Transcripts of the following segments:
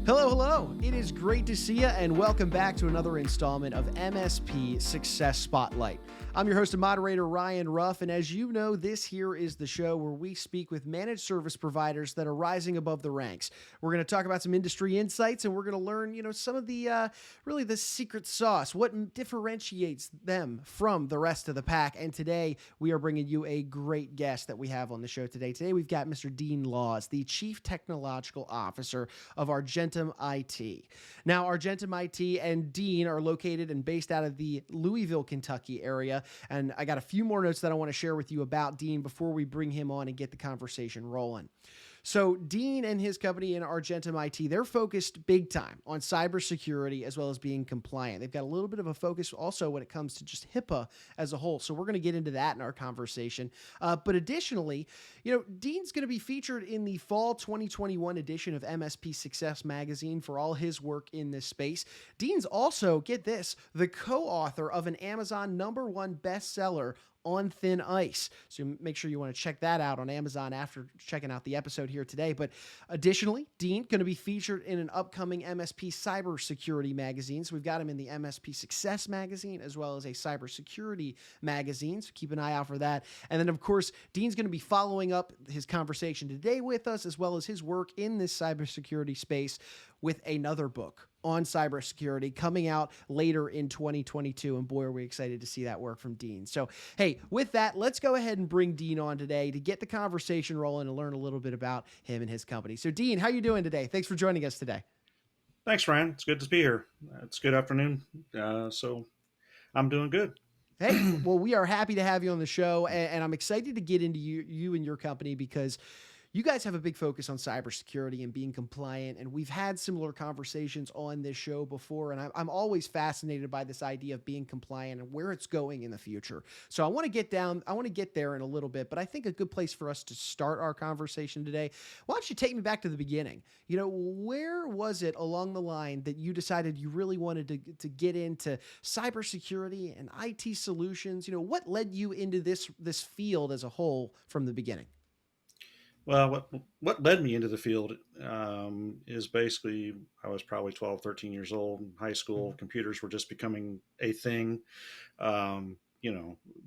Hello, hello. It is great to see you, and welcome back to another installment of MSP Success Spotlight. I'm your host and moderator, Ryan Ruff, and as you know, this here is the show where we speak with managed service providers that are rising above the ranks. We're going to talk about some industry insights, and we're going to learn, some of the really the secret sauce, what differentiates them from the rest of the pack. And today, we are bringing you a great guest that we have on the show today. Today, we've got Mr. Dean Lause, the Chief Technological Officer of Argentum IT. Now, Argentum IT and Dean are located and based out of the Louisville, Kentucky area. And I got a few more notes that I want to share with you about Dean before we bring him on and get the conversation rolling. So Dean and his company in Argentum IT, they're focused big time on cybersecurity as well as being compliant. They've got a little bit of a focus also when it comes to just HIPAA as a whole. So we're going to get into that in our conversation. But additionally, Dean's going to be featured in the fall 2021 edition of MSP Success magazine for all his work in this space. Dean's also, get this, the co-author of an Amazon #1 bestseller, On Thin Ice. So make sure you want to check that out on Amazon after checking out the episode here today. But additionally, Dean going to be featured in an upcoming MSP cybersecurity magazine. So we've got him in the MSP Success magazine as well as a cybersecurity magazine. So keep an eye out for that. And then, of course, Dean's going to be following up his conversation today with us as well as his work in this cybersecurity space with another book on cybersecurity coming out later in 2022. And boy, are we excited to see that work from Dean. So, hey, with that, let's go ahead and bring Dean on today to get the conversation rolling and learn a little bit about him and his company. So, Dean, how are you doing today? Thanks for joining us today. Thanks, Ryan. It's good to be here. It's good afternoon. So I'm doing good. Hey, well, we are happy to have you on the show, and I'm excited to get into you and your company because you guys have a big focus on cybersecurity and being compliant, and we've had similar conversations on this show before, and I'm always fascinated by this idea of being compliant and where it's going in the future. So I want to get there in a little bit, but I think a good place for us to start our conversation today, why don't you take me back to the beginning? Where was it along the line that you decided you really wanted to get into cybersecurity and IT solutions? What led you into this field as a whole from the beginning? Well, what led me into the field is basically I was probably 12, 13 years old in high school. Mhm. Computers were just becoming a thing. Um,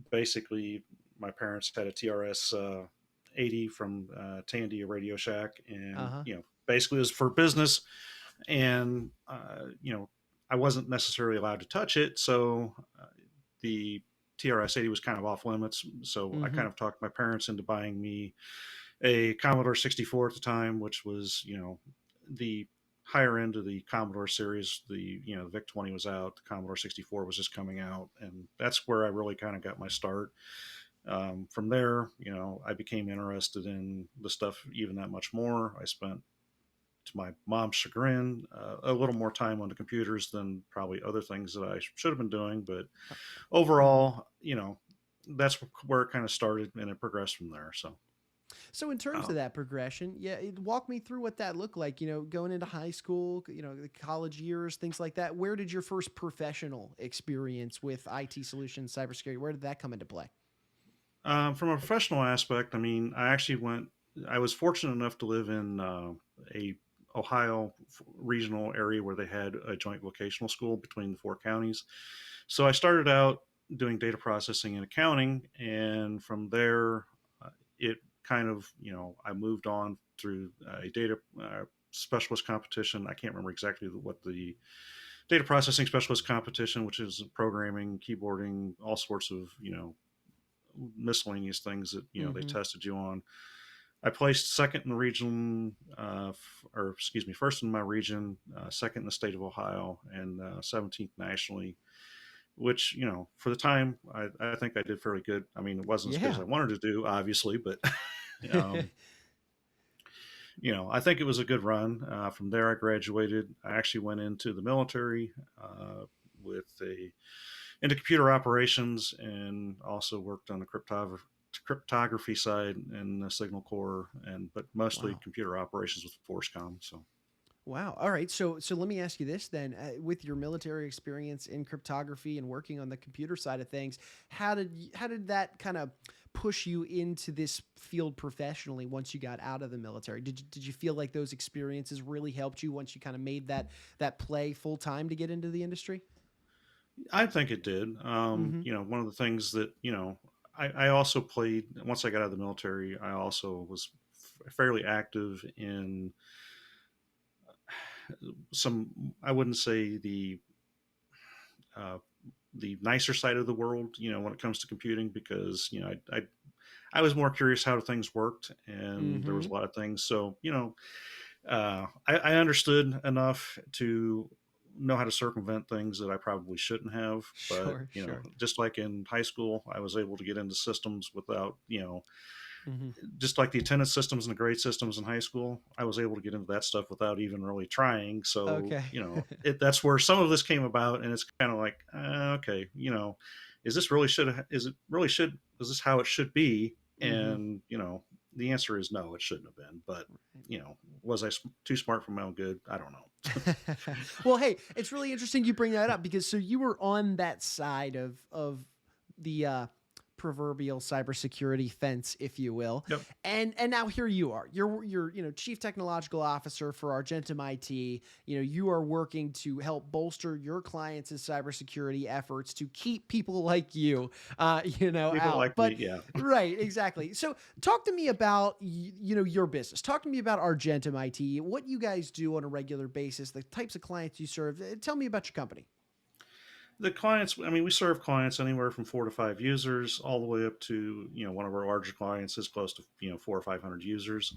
Basically, my parents had a TRS 80 from Tandy, a Radio Shack, and Uh-huh. basically it was for business. And I wasn't necessarily allowed to touch it, so the TRS 80 was kind of off limits. So I kind Mhm. of talked my parents into buying me a Commodore 64 at the time, which was, the higher end of the Commodore series. The VIC 20 was out, the Commodore 64 was just coming out, and that's where I really kind of got my start. From there, I became interested in the stuff even that much more. I spent, to my mom's chagrin, a little more time on the computers than probably other things that I should have been doing. But Mhm. overall, that's where it kind of started, and it progressed from there. So. So in terms of Um, that progression, yeah, walk me through what that looked like, going into high school, the college years, things like that. Where did your first professional experience with IT solutions, cybersecurity, where did that come into play? from a professional aspect, I mean, I was fortunate enough to live in a Ohio regional area where they had a joint vocational school between the four counties. So I started out doing data processing and accounting, and from there, it kind of, I moved on through a data specialist competition. I can't remember exactly what the data processing specialist competition, which is programming, keyboarding, all sorts of, miscellaneous things that they Mm-hmm. tested you on. I placed second in the region, or excuse me, first in my region, second in the state of Ohio, and 17th nationally. Which, for the time, I think I did fairly good. I mean, it wasn't as good as Yeah. I wanted to do, obviously, but um, I think it was a good run. From there, I graduated. I actually went into the military with a into computer operations, and also worked on the cryptography side and the signal core, but mostly Wow. computer operations with ForceCom. So. Wow. All right. So let me ask you this then. With your military experience in cryptography and working on the computer side of things, how did that kind of push you into this field professionally once you got out of the military? Did you feel like those experiences really helped you once you kind of made that play full time to get into the industry? I think it did. Mm-hmm. One of the things that, I also played, once I got out of the military, I also was fairly active in some, I wouldn't say uh, the nicer side of the world, when it comes to computing, because, I was more curious how things worked, and there was Mm-hmm. a lot of things. So, I understood enough to know how to circumvent things that I probably shouldn't have. But, Sure, sure. just like in high school, I was able to get into systems without, Mm-hmm. just like the attendance systems and the grade systems in high school, I was able to get into that stuff without even really trying. So, Okay. that's where some of this came about. And it's kind of like, okay, is this how it should be? Mm-hmm. And, the answer is no, it shouldn't have been. But, was I too smart for my own good? I don't know. Well, hey, it's really interesting you bring that up because so you were on that side of the proverbial cybersecurity fence, if you will, Yep. and now here you are. You're chief technological officer for Argentum IT. You are working to help bolster your clients' cybersecurity efforts to keep people like you, People out. like me. But Yeah. right, exactly. So talk to me about your business. Talk to me about Argentum IT, what you guys do on a regular basis, the types of clients you serve. Tell me about your company. The clients, I mean, we serve clients anywhere from 4 to 5 users all the way up to, one of our larger clients is close to, 400 or 500 users.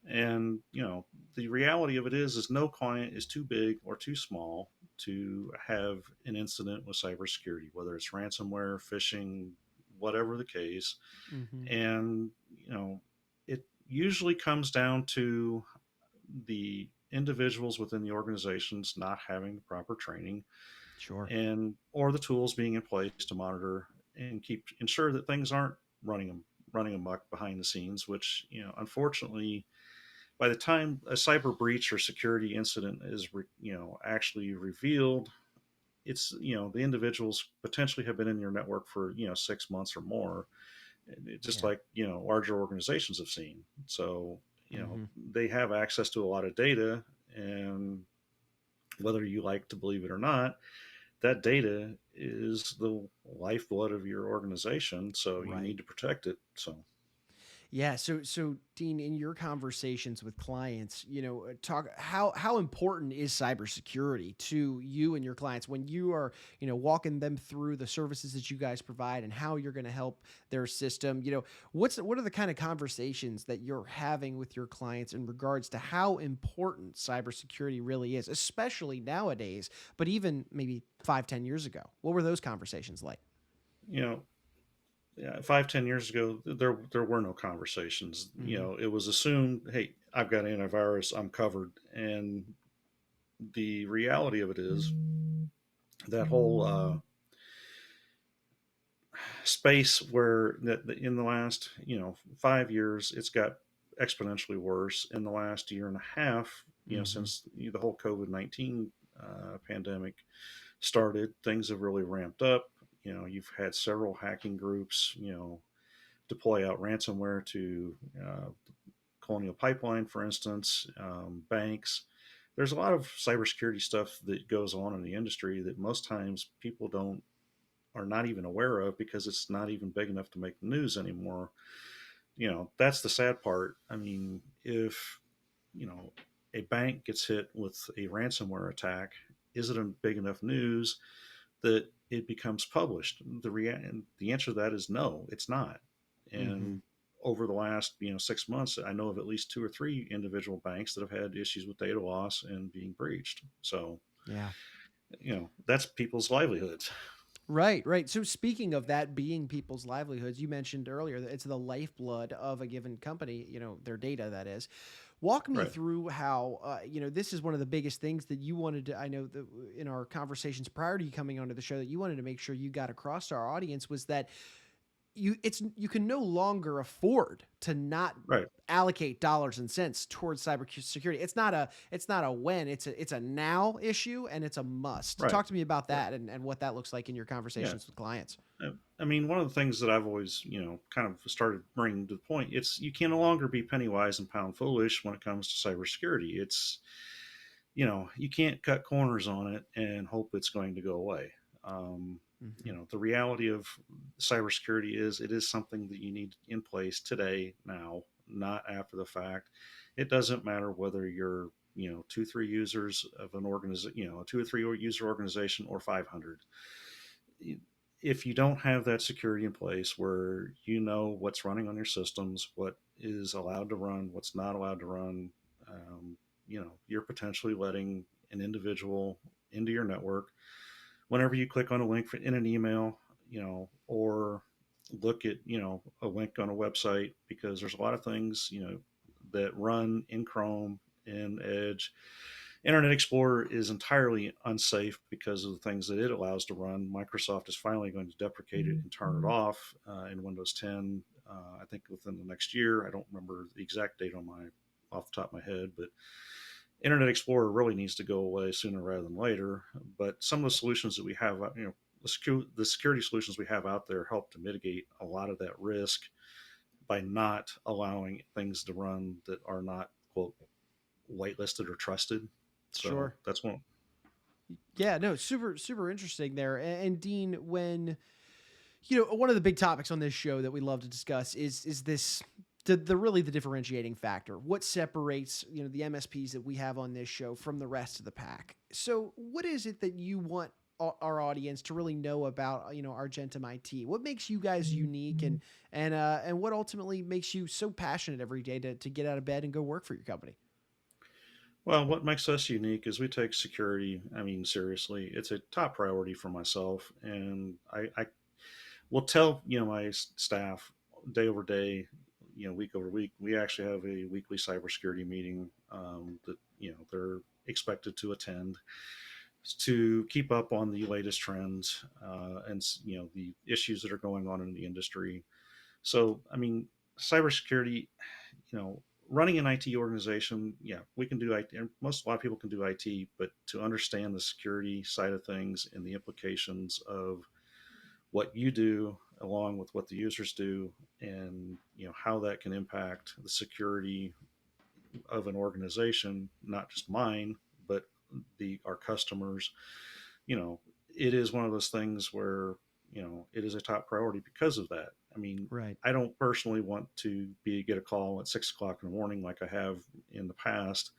And, the reality of it is no client is too big or too small to have an incident with cybersecurity, whether it's ransomware, phishing, whatever the case. Mm-hmm. And, it usually comes down to the individuals within the organizations not having the proper training Sure. and or the tools being in place to monitor and ensure that things aren't running amok behind the scenes, which, unfortunately, by the time a cyber breach or security incident is actually revealed, it's, the individuals potentially have been in your network for, 6 months or more, just Yeah. like, larger organizations have seen. So, Mm-hmm. they have access to a lot of data, and whether you like to believe it or not, that data is the lifeblood of your organization, so you Right. need to protect it. So, Yeah. So Dean, in your conversations with clients, talk how important is cybersecurity to you and your clients when you are, walking them through the services that you guys provide and how you're going to help their system. What are the kind of conversations that you're having with your clients in regards to how important cybersecurity really is, especially nowadays, but even maybe 5, 10 years ago? What were those conversations like? you know, yeah, 5, 10 years ago, there were no conversations. Mm-hmm. It was assumed, hey, I've got antivirus, I'm covered. And the reality of it is that whole space where that in the last 5 years it's got exponentially worse. In the last year and a half, Mm-hmm. since the whole COVID-19 pandemic started, things have really ramped up. You've had several hacking groups deploy out ransomware to Colonial Pipeline, for instance, banks. There's a lot of cybersecurity stuff that goes on in the industry that most times people don't are not even aware of because it's not even big enough to make the news anymore. That's the sad part. I mean, if you know a bank gets hit with a ransomware attack, is it a big enough news that it becomes published? The answer to that is no, it's not. Mm-hmm. And over the last 6 months, I know of at least 2 or 3 individual banks that have had issues with data loss and being breached. So Yeah. that's people's livelihoods. Right, right. So speaking of that being people's livelihoods, you mentioned earlier that it's the lifeblood of a given company, their data that is. Walk me Right. through how, this is one of the biggest things that you wanted to, I know that in our conversations prior to you coming onto the show that you wanted to make sure you got across to our audience was that you can no longer afford to not Right. allocate dollars and cents towards cybersecurity. It's not a when, it's a now issue, and it's a must. Right. Talk to me about Right. that and what that looks like in your Yeah. conversations with clients. I mean, one of the things that I've always, kind of started bringing to the point, you can no longer be penny wise and pound foolish when it comes to cybersecurity. You can't cut corners on it and hope it's going to go away. Um, Hmm. the reality of cybersecurity is it is something that you need in place today, now, not after the fact. It doesn't matter whether you're, two, three users of an organization, a two or three user organization or 500. If you don't have that security in place where you know what's running on your systems, what is allowed to run, what's not allowed to run, you're potentially letting an individual into your network. Whenever you click on a link in an email, or look at, a link on a website, because there's a lot of things, that run in Chrome and Edge. Internet Explorer is entirely unsafe because of the things that it allows to run. Microsoft is finally going to deprecate it and turn it off in Windows 10. I think within the next year. I don't remember the exact date off the top of my head, but Internet Explorer really needs to go away sooner rather than later. But some of the solutions that we have, the security solutions we have out there help to mitigate a lot of that risk by not allowing things to run that are not, quote, whitelisted or trusted. So Sure. that's one. Yeah, no, super, super interesting there. And Dean, when one of the big topics on this show that we love to discuss is this the really the differentiating factor. What separates the MSPs that we have on this show from the rest of the pack? So, what is it that you want our audience to really know about Argentum IT? What makes you guys unique, and what ultimately makes you so passionate every day to get out of bed and go work for your company? Well, what makes us unique is we take security, I mean, seriously. It's a top priority for myself. And I will tell, my staff day over day, week over week, we actually have a weekly cybersecurity meeting that, they're expected to attend to keep up on the latest trends and, the issues that are going on in the industry. So, I mean, cybersecurity, you know, running an IT organization, yeah, we can do IT. And a lot of people can do IT, but to understand the security side of things and the implications of what you do, along with what the users do, and how that can impact the security of an organization, not just mine, but our customers. You know, it is one of those things where it is a top priority because of that. I mean, Right. I don't personally want to get a call at 6 o'clock in the morning like I have in the past,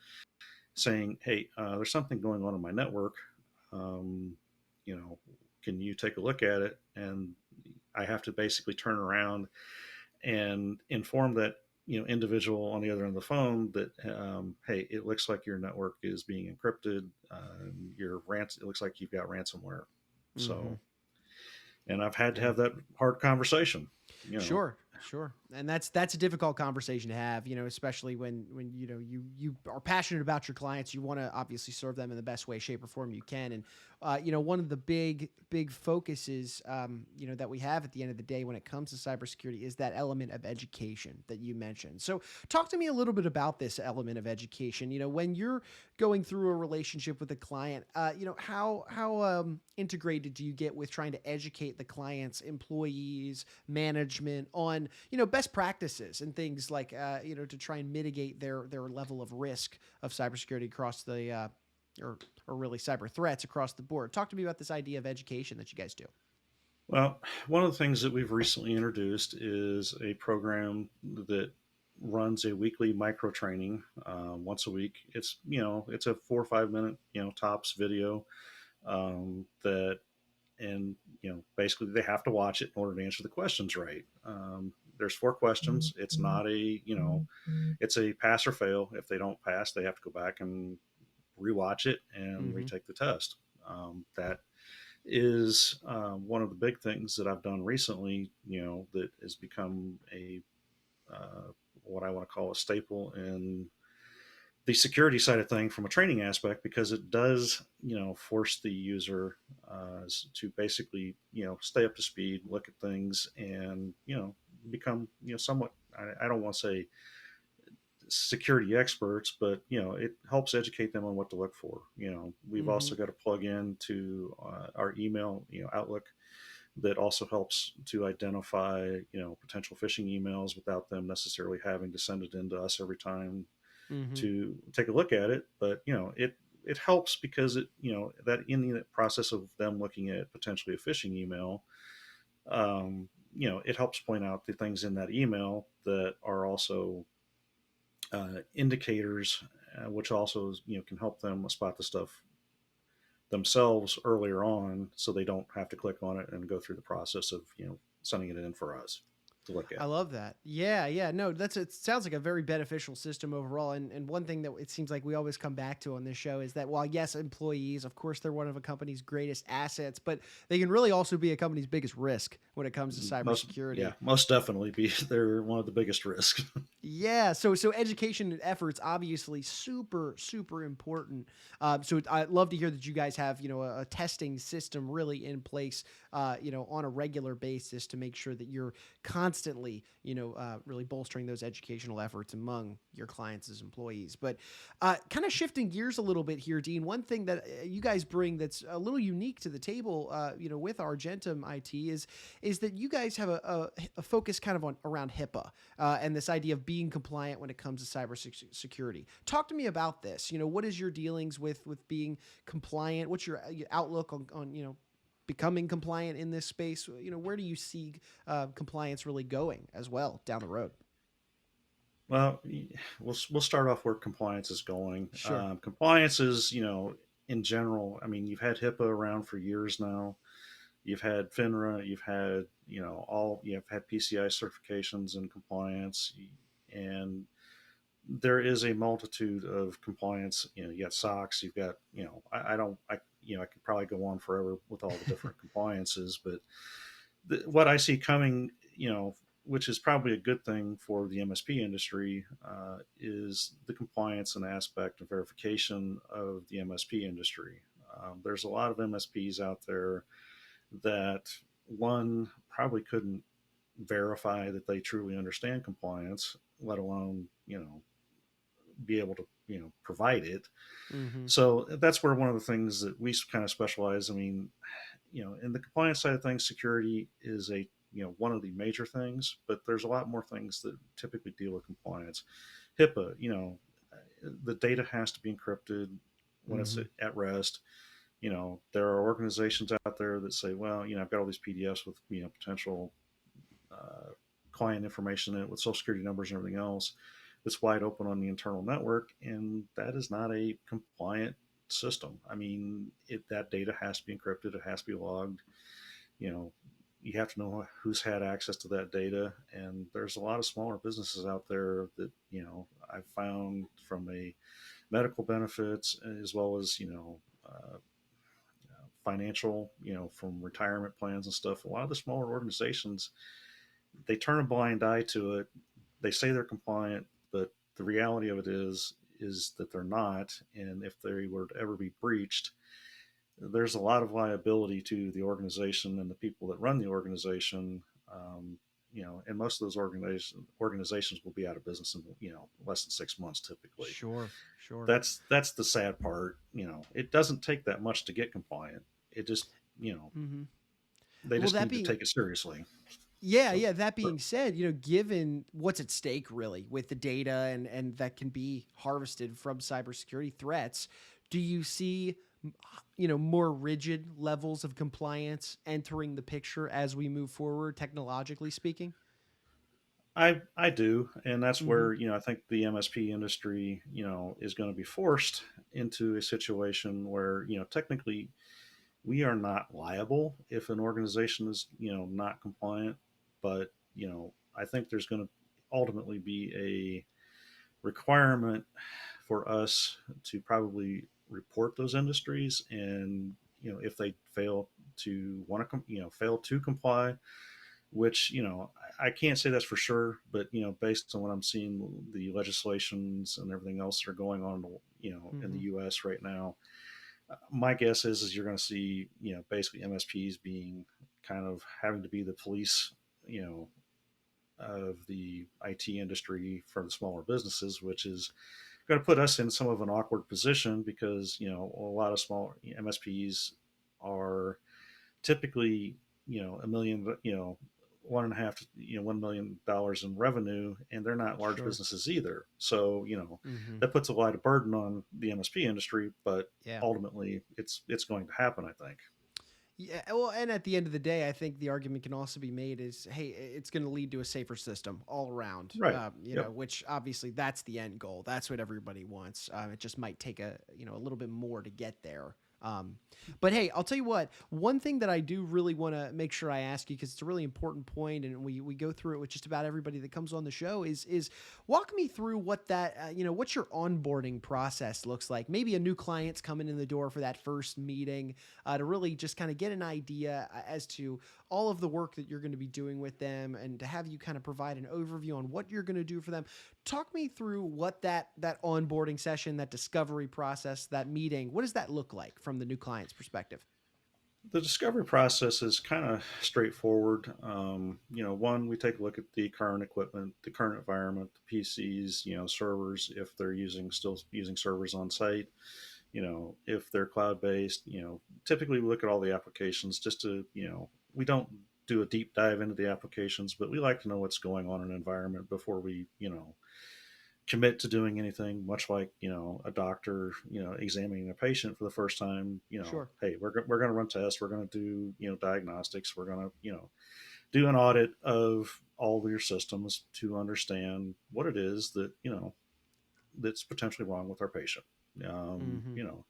saying, "Hey, there's something going on in my network. Um, you know, can you take a look at it?" And I have to basically turn around and inform that individual on the other end of the phone that, hey, it looks like your network is being encrypted. It looks like you've got ransomware. Hmm. So, and I've had to Yeah. have that hard conversation. You know, Sure, sure. And that's a difficult conversation to have, especially when you are passionate about your clients. You want to obviously serve them in the best way, shape, or form you can. And one of the big focuses that we have at the end of the day when it comes to cybersecurity is that element of education that you mentioned. So talk to me a little bit about this element of education. When you're going through a relationship with a client, how integrated do you get with trying to educate the client's employees, management on best practices and things like to try and mitigate their level of risk of cybersecurity across the or really cyber threats across the board? Talk to me about this idea of education that you guys do. well, one of the things that we've recently introduced is a program that runs a weekly micro training once a week. It's a 4 or 5 minute tops video that and basically they have to watch it in order to answer the questions right. There's 4 questions. It's not it's a pass or fail. If they don't pass, they have to go back and rewatch it and Hmm. retake the test. That is one of the big things that I've done recently, that has become a what I want to call a staple in the security side of thing from a training aspect, because it does, force the user to basically, stay up to speed, look at things, and, become, somewhat, I don't want to say security experts, but, it helps educate them on what to look for. We've Mm-hmm. also got to plug into our email, Outlook, that also helps to identify, potential phishing emails without them necessarily having to send it in to us every time Mm-hmm. to take a look at it. But it helps because it, that in the process of them looking at potentially a phishing email, it helps point out the things in that email that are also indicators, which also, can help them spot the stuff themselves earlier on, so they don't have to click on it and go through the process of, sending it in for us to look I at. love that. Yeah, yeah. No, it sounds like a very beneficial system overall. And one thing that it seems like we always come back to on this show is that while yes, employees, of course, they're one of a company's greatest assets, but they can really also be a company's biggest risk when it comes to Yeah, cybersecurity. most definitely be they're one of the biggest risks. Yeah, so education and efforts obviously super important. So I'd love to hear that you guys have a testing system really in place, on a regular basis to make sure that you're constantly really bolstering those educational efforts among your clients as employees. But kind of shifting gears a little bit here, Dean. One thing that you guys bring that's a little unique to the table, with Argentum IT is that you guys have a focus kind of on around HIPAA and this idea of being compliant when it comes to cybersecurity. Talk to me about this. What is your dealings with being compliant? What's your outlook on becoming compliant in this space? Where do you see compliance really going as well down the road? Well, we'll start off where compliance is going. Sure. Compliance is, in general. I mean, you've had HIPAA around for years now. You've had FINRA. You've had, you've had PCI certifications and compliance, and there is a multitude of compliance. You got SOX. You've got, I don't, I could probably go on forever with all the different compliances, but what I see coming, which is probably a good thing for the MSP industry, is the compliance and aspect and verification of the MSP industry. There's a lot of MSPs out there that, one, probably couldn't verify that they truly understand compliance, let alone, be able to, provide it. Mm-hmm. So that's where one of the things that we kind of specialize. I mean, in the compliance side of things, security is a, one of the major things, but there's a lot more things that typically deal with compliance. HIPAA, the data has to be encrypted when it's Mm-hmm. at rest. There are organizations out there that say, well, I've got all these PDFs with, potential uh, client information in it with social security numbers and everything else that's wide open on the internal network, and that is not a compliant system. I mean, that data has to be encrypted, it has to be logged. You know, you have to know who's had access to that data, and there's a lot of smaller businesses out there that, I've found, from a medical benefits as well as, financial, from retirement plans and stuff. A lot of the smaller organizations, they turn a blind eye to it. They say they're compliant, but the reality of it is that they're not. And if they were to ever be breached, there's a lot of liability to the organization and the people that run the organization. And most of those organizations will be out of business in, less than 6 months typically. Sure. Sure. That's the sad part. It doesn't take that much to get compliant. It just, Mm-hmm. they Well, just that need to being take it seriously. Yeah, So yeah. That being said, given what's at stake really with the data and that can be harvested from cybersecurity threats, do you see more rigid levels of compliance entering the picture as we move forward, technologically speaking? I do, and that's Mm-hmm. where, I think the MSP industry, is going to be forced into a situation where, technically we are not liable if an organization is, not compliant, but, I think there's going to ultimately be a requirement for us to probably report those industries, and, if they fail to want to fail to comply, which, I can't say that's for sure, but, based on what I'm seeing, the legislations and everything else that are going on, in the Hmm. U.S. right now, my guess is you're going to see, basically MSPs being kind of having to be the police, you know, of the IT industry for the smaller businesses, which is going to put us in some of an awkward position because, a lot of small MSPs are typically, a million, 1.5 to, $1 million in revenue, and they're not large Sure. businesses either. So, Hmm. that puts a lot of burden on the MSP industry, but Yeah. ultimately it's going to happen, I think. Yeah, well, and at the end of the day, I think the argument can also be made is, hey, it's going to lead to a safer system all around. Right. Yep. Which obviously that's the end goal. That's what everybody wants. It just might take a little bit more to get there. Um, but hey, I'll tell you what. One thing that I do really want to make sure I ask you because it's a really important point, and we go through it with just about everybody that comes on the show is walk me through what that what your onboarding process looks like. Maybe a new client's coming in the door for that first meeting to really just kind of get an idea as to all of the work that you're going to be doing with them and to have you kind of provide an overview on what you're going to do for them. Talk me through what that onboarding session, that discovery process, that meeting, what does that look like from the new client's perspective? The discovery process is kind of straightforward. One, we take a look at the current equipment, the current environment, the PCs, servers, if they're still using servers on site, if they're cloud based, typically we look at all the applications just to, we don't do a deep dive into the applications, but we like to know what's going on in an environment before we, commit to doing anything, much like, a doctor, examining a patient for the first time. Sure. Hey, we're going to run tests, we're going to do, diagnostics, we're going to, do an audit of all of your systems to understand what it is that, that's potentially wrong with our patient. um, Mm-hmm. you know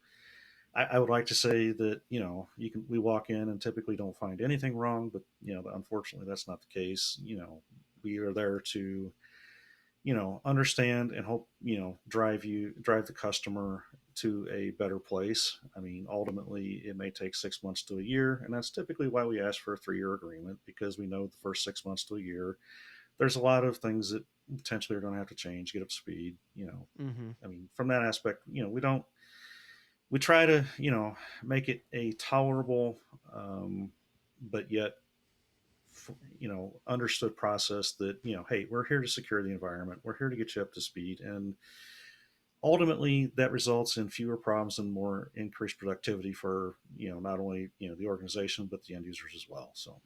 I would like to say that, we walk in and typically don't find anything wrong, but, unfortunately that's not the case. We are there to, understand and hope, drive the customer to a better place. I mean, ultimately it may take 6 months to a year, and that's typically why we ask for a 3-year agreement, because we know the first 6 months to a year there's a lot of things that potentially are going to have to change, get up to speed. Mm-hmm. I mean, from that aspect, we try to, make it a tolerable, but yet, understood process that, hey, we're here to secure the environment, we're here to get you up to speed, and ultimately that results in fewer problems and more increased productivity for, not only, the organization but the end users as well. So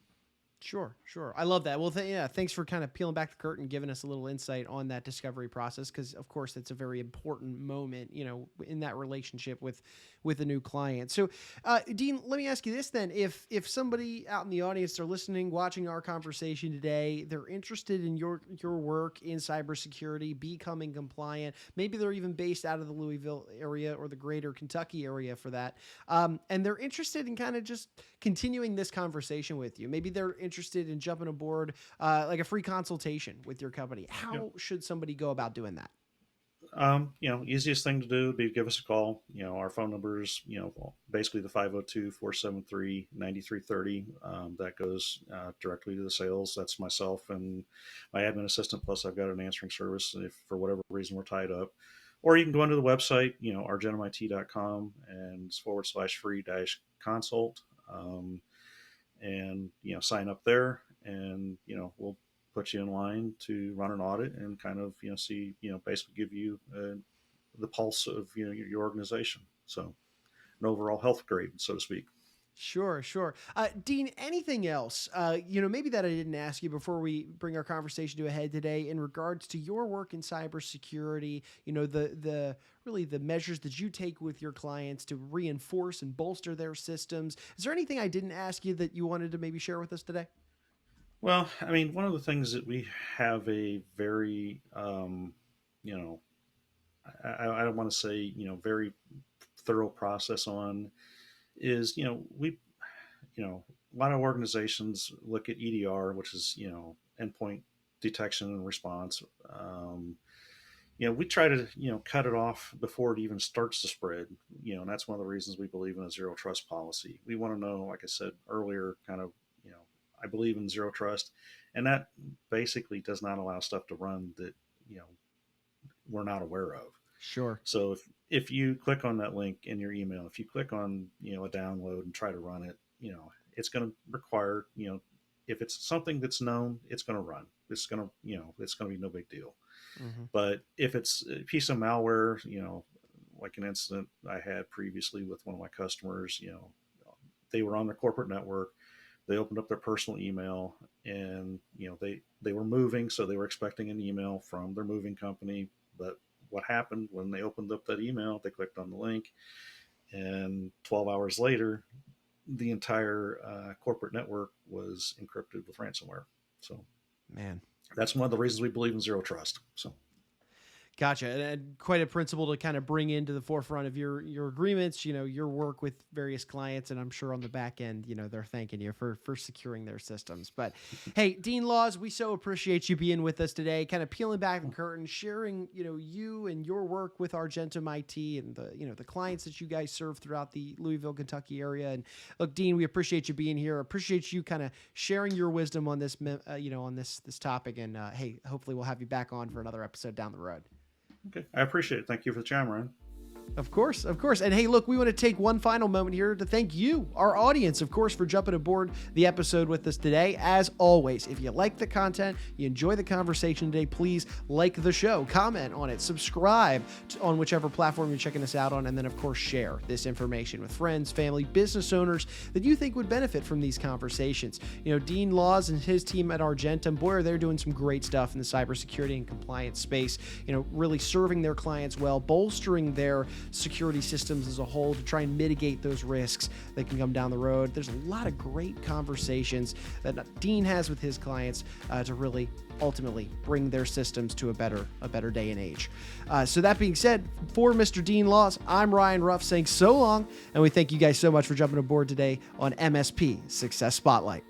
Sure, sure. I love that. Well, yeah, thanks for kind of peeling back the curtain, giving us a little insight on that discovery process, because of course it's a very important moment, in that relationship with a new client. So, Dean, let me ask you this then: if somebody out in the audience, they're listening, watching our conversation today, they're interested in your work in cybersecurity, becoming compliant, maybe they're even based out of the Louisville area or the greater Kentucky area for that, and they're interested in kind of just continuing this conversation with you. Maybe they're interested in jumping aboard like a free consultation with your company. yeah. How should somebody go about doing that? Easiest thing to do would be give us a call. Our phone number is, basically the 502-473-9330. That goes directly to the sales. That's myself and my admin assistant. Plus, I've got an answering service if for whatever reason we're tied up. Or you can go onto the website, argentumit.com, and /free consult. And, sign up there, and, we'll put you in line to run an audit and kind of, see, basically give you the pulse of, your organization. So an overall health grade, so to speak. Sure, sure. Dean, anything else, maybe that I didn't ask you before we bring our conversation to a head today in regards to your work in cybersecurity, the really the measures that you take with your clients to reinforce and bolster their systems. Is there anything I didn't ask you that you wanted to maybe share with us today? Well, I mean, one of the things that we have a very, you know, I don't want to say, very thorough process on is, a lot of organizations look at EDR, which is, endpoint detection and response. We try to, cut it off before it even starts to spread. And that's one of the reasons we believe in a zero trust policy. We want to know, like I said earlier, kind of, I believe in zero trust, and that basically does not allow stuff to run that you know we're not aware of. Sure. So if you click on that link in your email, if you click on a download and try to run it, it's going to require if it's something that's known, it's going to run. It's going to it's going to be no big deal. Mm-hmm. But if it's a piece of malware, like an incident I had previously with one of my customers, they were on their corporate network. They opened up their personal email, and they were moving, so they were expecting an email from their moving company. But what happened when they opened up that email? They clicked on the link, and 12 hours later, the entire corporate network was encrypted with ransomware. So, Man, that's one of the reasons we believe in zero trust. So. Gotcha. And quite a principle to kind of bring into the forefront of your agreements, your work with various clients. And I'm sure on the back end, they're thanking you for securing their systems. But hey, Dean Lause, we so appreciate you being with us today, kind of peeling back the curtain, sharing, you and your work with Argentum IT and the clients that you guys serve throughout the Louisville, Kentucky area. And look, Dean, we appreciate you being here. Appreciate you kind of sharing your wisdom on this, on this topic. And hey, hopefully we'll have you back on for another episode down the road. Okay. I appreciate it. Thank you for the time, Ryan. Of course. And hey, look, we want to take one final moment here to thank you, our audience, of course, for jumping aboard the episode with us today. As always, if you like the content, you enjoy the conversation today, please like the show, comment on it, subscribe on whichever platform you're checking us out on, and then, of course, share this information with friends, family, business owners that you think would benefit from these conversations. Dean Lause and his team at Argentum, boy, they're doing some great stuff in the cybersecurity and compliance space, really serving their clients well, bolstering their security systems as a whole to try and mitigate those risks that can come down the road. There's a lot of great conversations that Dean has with his clients to really ultimately bring their systems to a better day and age. So that being said, for Mr. Dean Lause, I'm Ryan Ruff saying so long, and we thank you guys so much for jumping aboard today on MSP Success Spotlight.